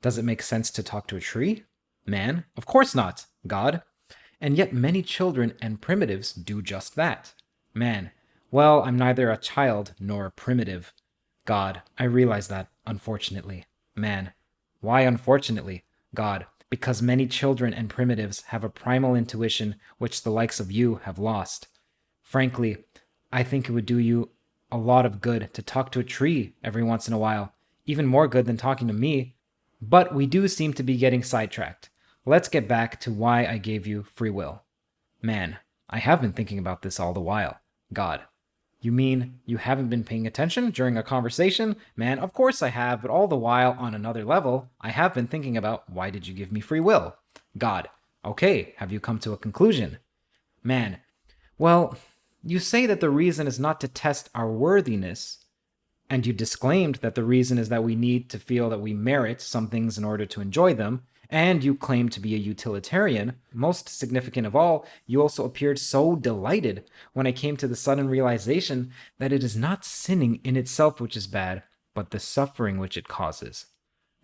Does it make sense to talk to a tree? Man, of course not. God. And yet many children and primitives do just that. Man, well, I'm neither a child nor a primitive. God, I realize that, unfortunately. Man, why unfortunately? God, because many children and primitives have a primal intuition which the likes of you have lost. Frankly, I think it would do you a lot of good to talk to a tree every once in a while, even more good than talking to me. But we do seem to be getting sidetracked. Let's get back to why I gave you free will. Man, I have been thinking about this all the while. God, you mean you haven't been paying attention during a conversation? Man, of course I have, but all the while, on another level, I have been thinking about why did you give me free will? God, okay, have you come to a conclusion? Man, well, you say that the reason is not to test our worthiness, and you disclaimed that the reason is that we need to feel that we merit some things in order to enjoy them, and you claim to be a utilitarian. Most significant of all, you also appeared so delighted when I came to the sudden realization that it is not sinning in itself which is bad, but the suffering which it causes.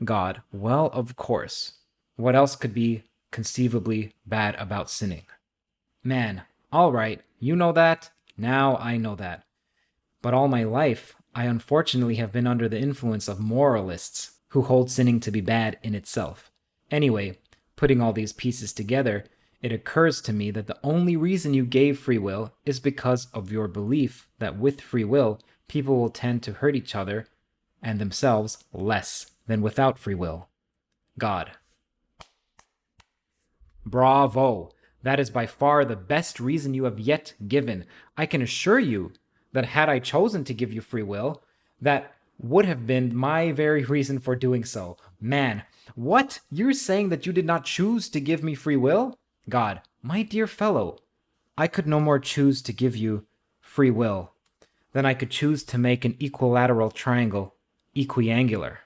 God, well, of course. What else could be conceivably bad about sinning? Man, all right, you know that, now I know that. But all my life, I unfortunately have been under the influence of moralists who hold sinning to be bad in itself. Anyway, putting all these pieces together, it occurs to me that the only reason you gave free will is because of your belief that with free will, people will tend to hurt each other and themselves less than without free will. God. Bravo! That is by far the best reason you have yet given. I can assure you that had I chosen to give you free will, that would have been my very reason for doing so. Man, what? You're saying that you did not choose to give me free will? God, my dear fellow, I could no more choose to give you free will than I could choose to make an equilateral triangle equiangular.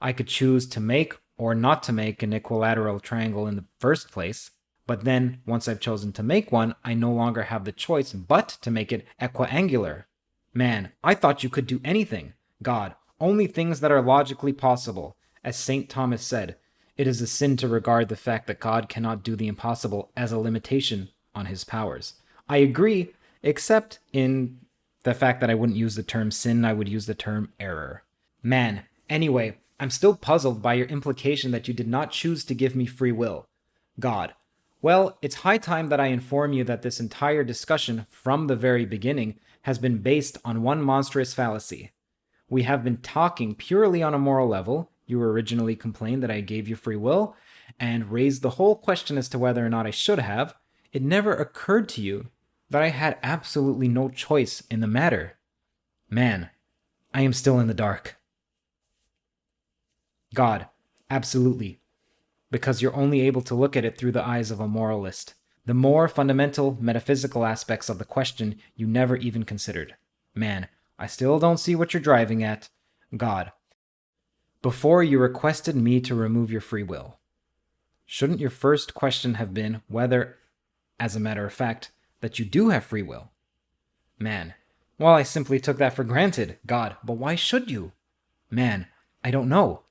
I could choose to make or not to make an equilateral triangle in the first place, but then once I've chosen to make one, I no longer have the choice but to make it equiangular. Man, I thought you could do anything. God, only things that are logically possible. As St. Thomas said, it is a sin to regard the fact that God cannot do the impossible as a limitation on his powers. I agree, except in the fact that I wouldn't use the term sin, I would use the term error. Man, anyway, I'm still puzzled by your implication that you did not choose to give me free will. God, well, it's high time that I inform you that this entire discussion, from the very beginning, has been based on one monstrous fallacy. We have been talking purely on a moral level. You originally complained that I gave you free will, and raised the whole question as to whether or not I should have. It never occurred to you that I had absolutely no choice in the matter. Man, I am still in the dark. God, absolutely. Because you're only able to look at it through the eyes of a moralist. The more fundamental metaphysical aspects of the question you never even considered. Man, I still don't see what you're driving at. God, before you requested me to remove your free will, shouldn't your first question have been whether, as a matter of fact, that you do have free will? Man, well, I simply took that for granted. God, but why should you? Man, I don't know.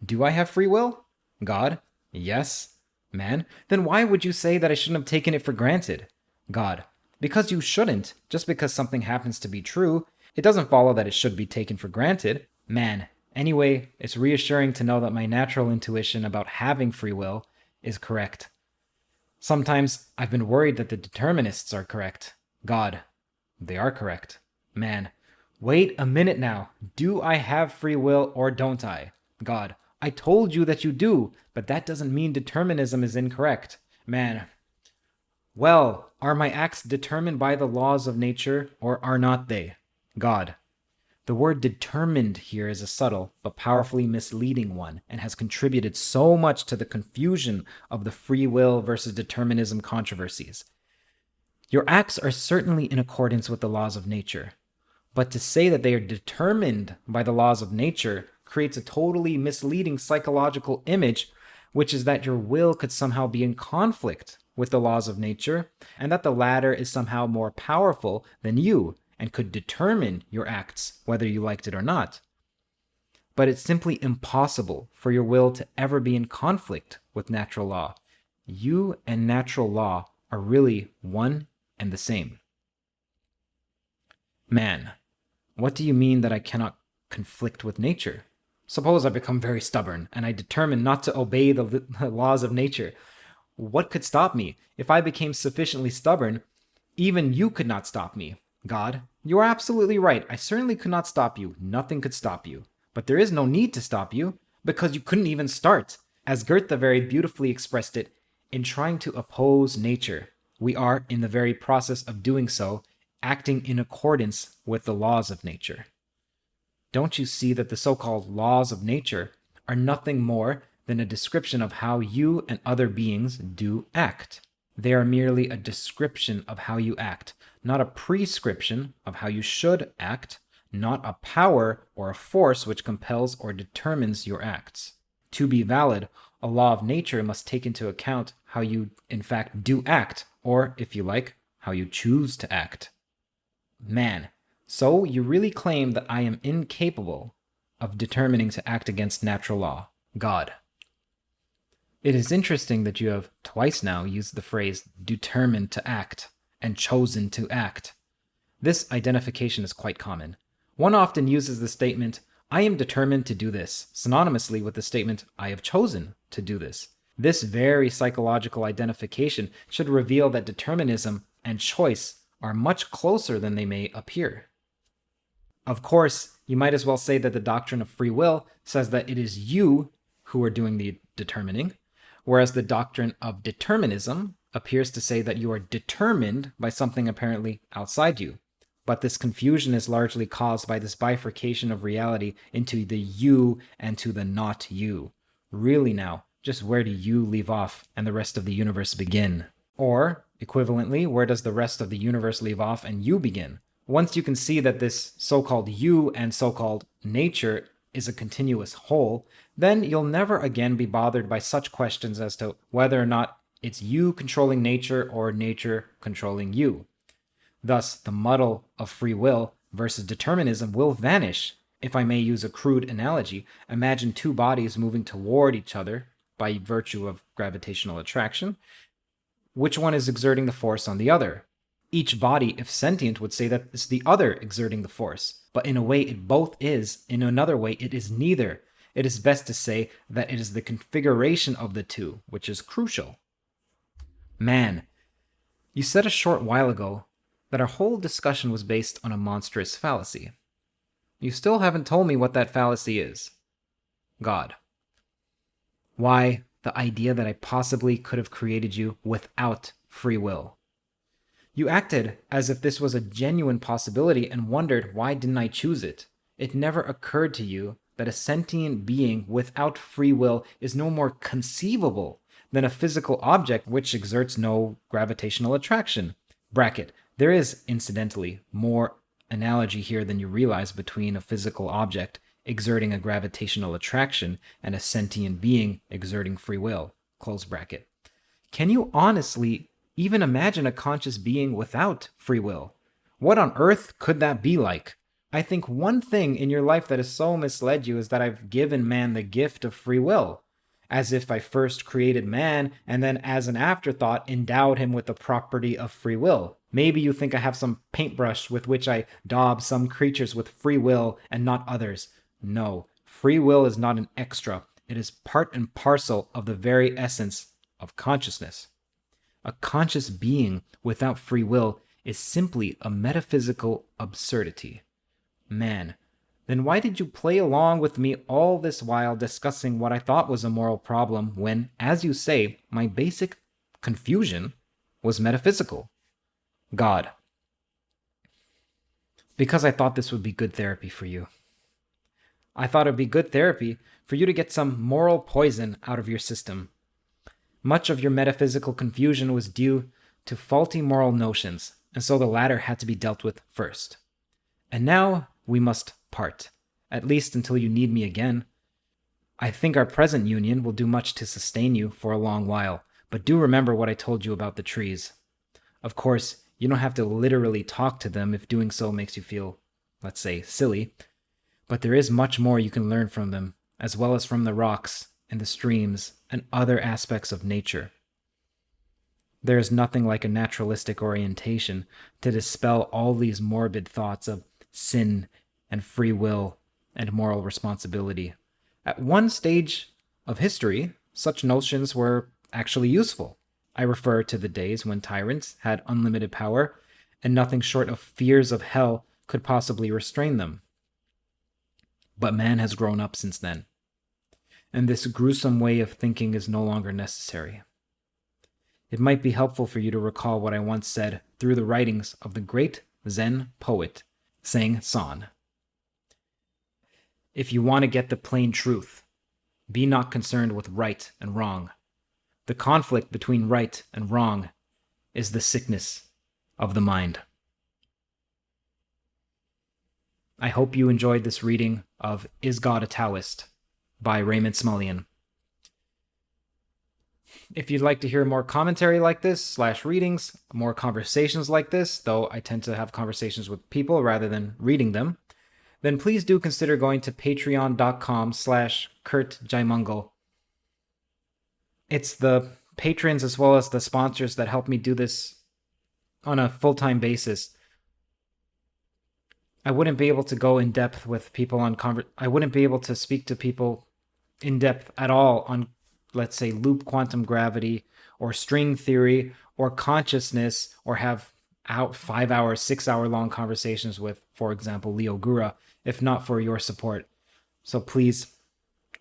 Do I have free will? God, yes. Man, then why would you say that I shouldn't have taken it for granted? God, because you shouldn't. Just because something happens to be true, it doesn't follow that it should be taken for granted. Man, anyway, it's reassuring to know that my natural intuition about having free will is correct. Sometimes I've been worried that the determinists are correct. God, they are correct. Man, wait a minute now. Do I have free will or don't I? God, I told you that you do, but that doesn't mean determinism is incorrect. Man, well, are my acts determined by the laws of nature, or are not they? God, the word determined here is a subtle but powerfully misleading one, and has contributed so much to the confusion of the free will versus determinism controversies. Your acts are certainly in accordance with the laws of nature, but to say that they are determined by the laws of nature creates a totally misleading psychological image, which is that your will could somehow be in conflict with the laws of nature, and that the latter is somehow more powerful than you and could determine your acts, whether you liked it or not. But it's simply impossible for your will to ever be in conflict with natural law. You and natural law are really one and the same. Man, what do you mean that I cannot conflict with nature? Suppose I become very stubborn and I determine not to obey the laws of nature. What could stop me? If I became sufficiently stubborn, even you could not stop me. God, you are absolutely right. I certainly could not stop you. Nothing could stop you. But there is no need to stop you, because you couldn't even start. As Goethe very beautifully expressed it, in trying to oppose nature, we are, in the very process of doing so, acting in accordance with the laws of nature. Don't you see that the so-called laws of nature are nothing more than a description of how you and other beings do act? They are merely a description of how you act, not a prescription of how you should act, not a power or a force which compels or determines your acts. To be valid, a law of nature must take into account how you in fact do act, or, if you like, how you choose to act. Man, so you really claim that I am incapable of determining to act against natural law, God. It is interesting that you have twice now used the phrase determined to act and chosen to act. This identification is quite common. One often uses the statement, I am determined to do this, synonymously with the statement, I have chosen to do this. This very psychological identification should reveal that determinism and choice are much closer than they may appear. Of course, you might as well say that the doctrine of free will says that it is you who are doing the determining, whereas the doctrine of determinism appears to say that you are determined by something apparently outside you. But this confusion is largely caused by this bifurcation of reality into the you and to the not you. Really now, just where do you leave off and the rest of the universe begin? Or, equivalently, where does the rest of the universe leave off and you begin? Once you can see that this so-called you and so-called nature is a continuous whole, then you'll never again be bothered by such questions as to whether or not it's you controlling nature or nature controlling you. Thus, the muddle of free will versus determinism will vanish. If I may use a crude analogy, imagine two bodies moving toward each other by virtue of gravitational attraction. Which one is exerting the force on the other? Each body, if sentient, would say that it's the other exerting the force. But in a way, it both is. In another way, it is neither. It is best to say that it is the configuration of the two, which is crucial. Man, you said a short while ago that our whole discussion was based on a monstrous fallacy. You still haven't told me what that fallacy is. God. Why, the idea that I possibly could have created you without free will. You acted as if this was a genuine possibility and wondered why didn't I choose it. It never occurred to you that a sentient being without free will is no more conceivable than a physical object which exerts no gravitational attraction. Bracket. There is, incidentally, more analogy here than you realize between a physical object exerting a gravitational attraction and a sentient being exerting free will. Close bracket. Can you honestly even imagine a conscious being without free will? What on earth could that be like? I think one thing in your life that has so misled you is that I've given man the gift of free will, as if I first created man and then as an afterthought endowed him with the property of free will. Maybe you think I have some paintbrush with which I daub some creatures with free will and not others. No, free will is not an extra. It is part and parcel of the very essence of consciousness. A conscious being without free will is simply a metaphysical absurdity. Man, then why did you play along with me all this while discussing what I thought was a moral problem when, as you say, my basic confusion was metaphysical? God. Because I thought this would be good therapy for you. I thought it would be good therapy for you to get some moral poison out of your system. Much of your metaphysical confusion was due to faulty moral notions, and so the latter had to be dealt with first. And now we must part, at least until you need me again. I think our present union will do much to sustain you for a long while, but do remember what I told you about the trees. Of course, you don't have to literally talk to them if doing so makes you feel, let's say, silly, but there is much more you can learn from them, as well as from the rocks and the streams and other aspects of nature. There is nothing like a naturalistic orientation to dispel all these morbid thoughts of sin and free will and moral responsibility. At one stage of history, such notions were actually useful. I refer to the days when tyrants had unlimited power and nothing short of fears of hell could possibly restrain them. But man has grown up since then, and this gruesome way of thinking is no longer necessary. It might be helpful for you to recall what I once said through the writings of the great Zen poet, Sang San. If you want to get the plain truth, be not concerned with right and wrong. The conflict between right and wrong is the sickness of the mind. I hope you enjoyed this reading of Is God a Taoist by Raymond Smullyan. If you'd like to hear more commentary like this, /readings, more conversations like this, though I tend to have conversations with people rather than reading them, then please do consider going to patreon.com/Curt Jaimungal. It's the patrons as well as the sponsors that help me do this on a full-time basis. I wouldn't be able to go in depth with people on I wouldn't be able to speak to people in depth at all on, let's say, loop quantum gravity or string theory or consciousness, or have out 5 hour, 6 hour long conversations with, for example, Leo Gura, if not for your support. So please,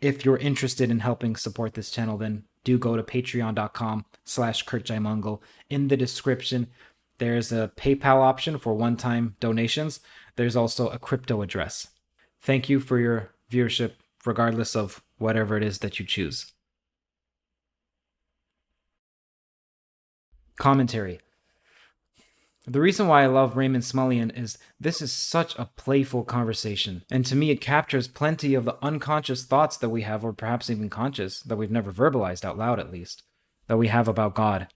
if you're interested in helping support this channel, then do go to patreon.com/Curt Jaimungal. In the description, there's a PayPal option for one-time donations. There's also a crypto address. Thank you for your viewership, regardless of whatever it is that you choose. Commentary. The reason why I love Raymond Smullyan is this is such a playful conversation, and to me it captures plenty of the unconscious thoughts that we have, or perhaps even conscious, that we've never verbalized out loud at least, that we have about God.